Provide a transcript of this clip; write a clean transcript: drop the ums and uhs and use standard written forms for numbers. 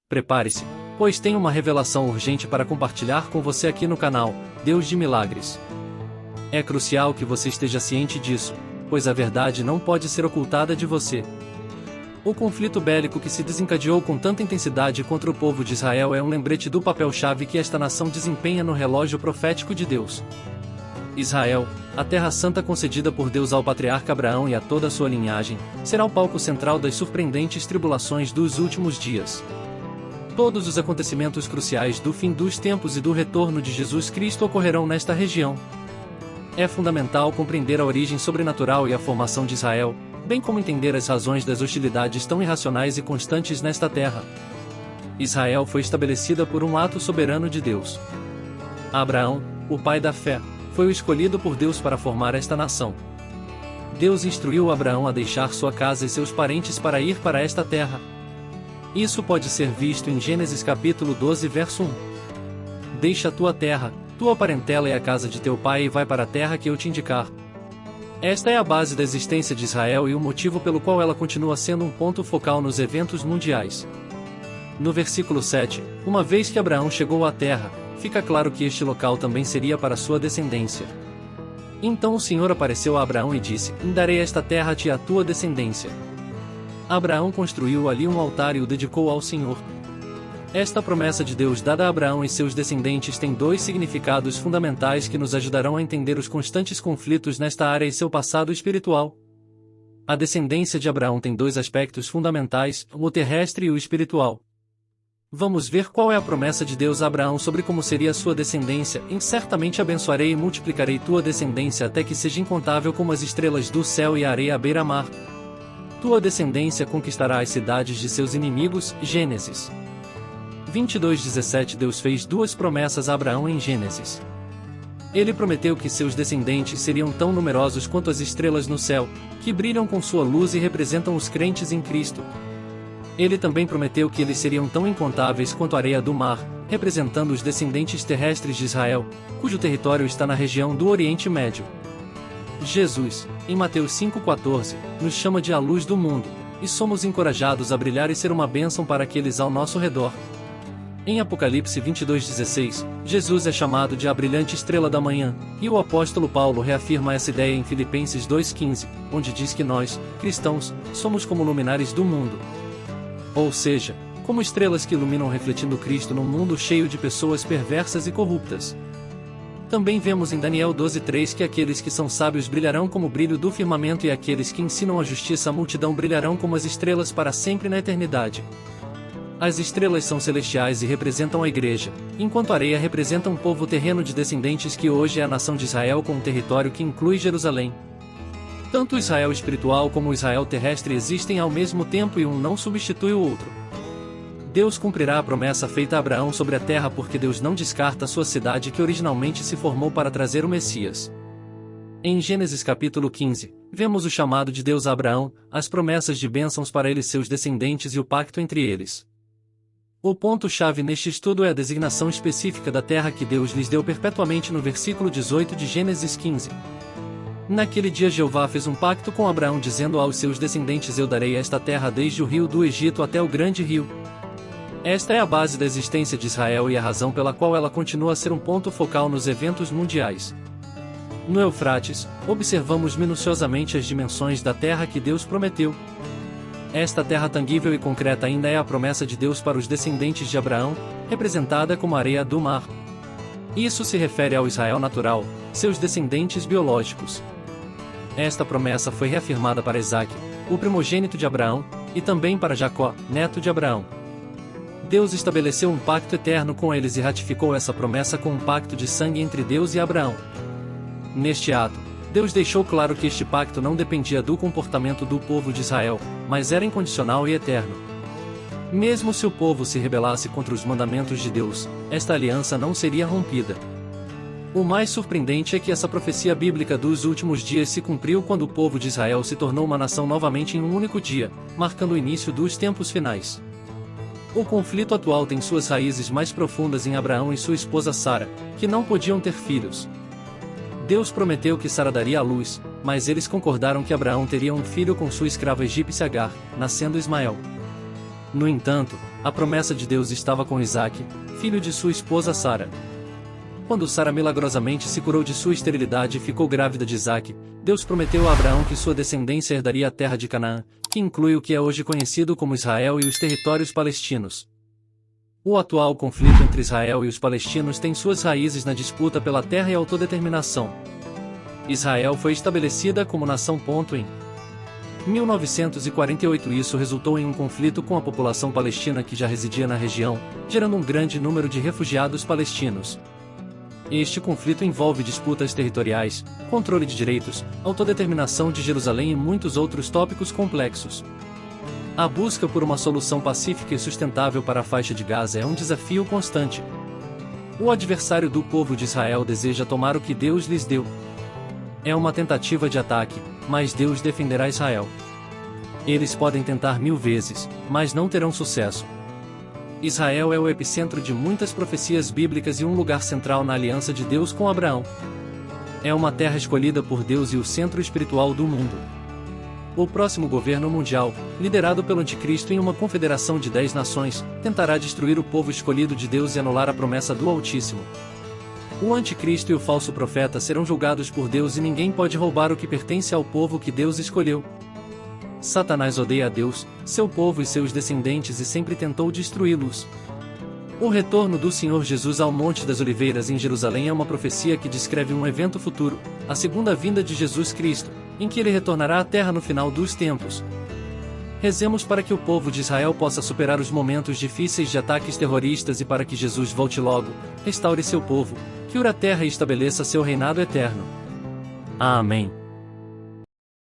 Prepare-se, pois tenho uma revelação urgente para compartilhar com você aqui no canal, Deus de Milagres. É crucial que você esteja ciente disso, pois a verdade não pode ser ocultada de você. O conflito bélico que se desencadeou com tanta intensidade contra o povo de Israel é um lembrete do papel-chave que esta nação desempenha no relógio profético de Deus. Israel, a terra santa concedida por Deus ao patriarca Abraão e a toda a sua linhagem, será o palco central das surpreendentes tribulações dos últimos dias. Todos os acontecimentos cruciais do fim dos tempos e do retorno de Jesus Cristo ocorrerão nesta região. É fundamental compreender a origem sobrenatural e a formação de Israel, bem como entender as razões das hostilidades tão irracionais e constantes nesta terra. Israel foi estabelecida por um ato soberano de Deus. Abraão, o pai da fé, foi o escolhido por Deus para formar esta nação. Deus instruiu Abraão a deixar sua casa e seus parentes para ir para esta terra. Isso pode ser visto em Gênesis capítulo 12 verso 1. Deixa tua terra, tua parentela e a casa de teu pai e vai para a terra que eu te indicar. Esta é a base da existência de Israel e o motivo pelo qual ela continua sendo um ponto focal nos eventos mundiais. No versículo 7, uma vez que Abraão chegou à terra, fica claro que este local também seria para sua descendência. Então o Senhor apareceu a Abraão e disse: darei esta terra a ti e à tua descendência. Abraão construiu ali um altar e o dedicou ao Senhor. Esta promessa de Deus dada a Abraão e seus descendentes tem dois significados fundamentais que nos ajudarão a entender os constantes conflitos nesta área e seu passado espiritual. A descendência de Abraão tem dois aspectos fundamentais, o terrestre e o espiritual. Vamos ver qual é a promessa de Deus a Abraão sobre como seria a sua descendência. Certamente abençoarei e multiplicarei tua descendência até que seja incontável como as estrelas do céu e a areia à beira-mar. Tua descendência conquistará as cidades de seus inimigos. Gênesis 22:17. Deus fez duas promessas a Abraão em Gênesis. Ele prometeu que seus descendentes seriam tão numerosos quanto as estrelas no céu, que brilham com sua luz e representam os crentes em Cristo. Ele também prometeu que eles seriam tão incontáveis quanto a areia do mar, representando os descendentes terrestres de Israel, cujo território está na região do Oriente Médio. Jesus, em Mateus 5,14, nos chama de a luz do mundo, e somos encorajados a brilhar e ser uma bênção para aqueles ao nosso redor. Em Apocalipse 22:16, Jesus é chamado de a brilhante estrela da manhã, e o apóstolo Paulo reafirma essa ideia em Filipenses 2,15, onde diz que nós, cristãos, somos como luminares do mundo. Ou seja, como estrelas que iluminam refletindo Cristo num mundo cheio de pessoas perversas e corruptas. Também vemos em Daniel 12:3 que aqueles que são sábios brilharão como o brilho do firmamento e aqueles que ensinam a justiça à multidão brilharão como as estrelas para sempre na eternidade. As estrelas são celestiais e representam a igreja, enquanto a areia representa um povo terreno de descendentes que hoje é a nação de Israel com um território que inclui Jerusalém. Tanto o Israel espiritual como o Israel terrestre existem ao mesmo tempo e um não substitui o outro. Deus cumprirá a promessa feita a Abraão sobre a terra porque Deus não descarta a sua cidade que originalmente se formou para trazer o Messias. Em Gênesis capítulo 15, vemos o chamado de Deus a Abraão, as promessas de bênçãos para ele e seus descendentes e o pacto entre eles. O ponto-chave neste estudo é a designação específica da terra que Deus lhes deu perpetuamente no versículo 18 de Gênesis 15. Naquele dia Jeová fez um pacto com Abraão dizendo aos seus descendentes: eu darei esta terra desde o rio do Egito até o grande rio. Esta é a base da existência de Israel e a razão pela qual ela continua a ser um ponto focal nos eventos mundiais. No Eufrates, observamos minuciosamente as dimensões da terra que Deus prometeu. Esta terra tangível e concreta ainda é a promessa de Deus para os descendentes de Abraão, representada como a areia do mar. Isso se refere ao Israel natural, seus descendentes biológicos. Esta promessa foi reafirmada para Isaque, o primogênito de Abraão, e também para Jacó, neto de Abraão. Deus estabeleceu um pacto eterno com eles e ratificou essa promessa com um pacto de sangue entre Deus e Abraão. Neste ato, Deus deixou claro que este pacto não dependia do comportamento do povo de Israel, mas era incondicional e eterno. Mesmo se o povo se rebelasse contra os mandamentos de Deus, esta aliança não seria rompida. O mais surpreendente é que essa profecia bíblica dos últimos dias se cumpriu quando o povo de Israel se tornou uma nação novamente em um único dia, marcando o início dos tempos finais. O conflito atual tem suas raízes mais profundas em Abraão e sua esposa Sara, que não podiam ter filhos. Deus prometeu que Sara daria à luz, mas eles concordaram que Abraão teria um filho com sua escrava egípcia Agar, nascendo Ismael. No entanto, a promessa de Deus estava com Isaque, filho de sua esposa Sara. Quando Sara milagrosamente se curou de sua esterilidade e ficou grávida de Isaque, Deus prometeu a Abraão que sua descendência herdaria a terra de Canaã, que inclui o que é hoje conhecido como Israel e os territórios palestinos. O atual conflito entre Israel e os palestinos tem suas raízes na disputa pela terra e autodeterminação. Israel foi estabelecida como nação. Em 1948 isso resultou em um conflito com a população palestina que já residia na região, gerando um grande número de refugiados palestinos. Este conflito envolve disputas territoriais, controle de direitos, autodeterminação de Jerusalém e muitos outros tópicos complexos. A busca por uma solução pacífica e sustentável para a faixa de Gaza é um desafio constante. O adversário do povo de Israel deseja tomar o que Deus lhes deu. É uma tentativa de ataque, mas Deus defenderá Israel. Eles podem tentar 1000 vezes, mas não terão sucesso. Israel é o epicentro de muitas profecias bíblicas e um lugar central na aliança de Deus com Abraão. É uma terra escolhida por Deus e o centro espiritual do mundo. O próximo governo mundial, liderado pelo Anticristo em uma confederação de 10 nações, tentará destruir o povo escolhido de Deus e anular a promessa do Altíssimo. O Anticristo e o falso profeta serão julgados por Deus e ninguém pode roubar o que pertence ao povo que Deus escolheu. Satanás odeia a Deus, seu povo e seus descendentes e sempre tentou destruí-los. O retorno do Senhor Jesus ao Monte das Oliveiras em Jerusalém é uma profecia que descreve um evento futuro, a segunda vinda de Jesus Cristo, em que ele retornará à terra no final dos tempos. Rezemos para que o povo de Israel possa superar os momentos difíceis de ataques terroristas e para que Jesus volte logo, restaure seu povo, cure a terra e estabeleça seu reinado eterno. Amém.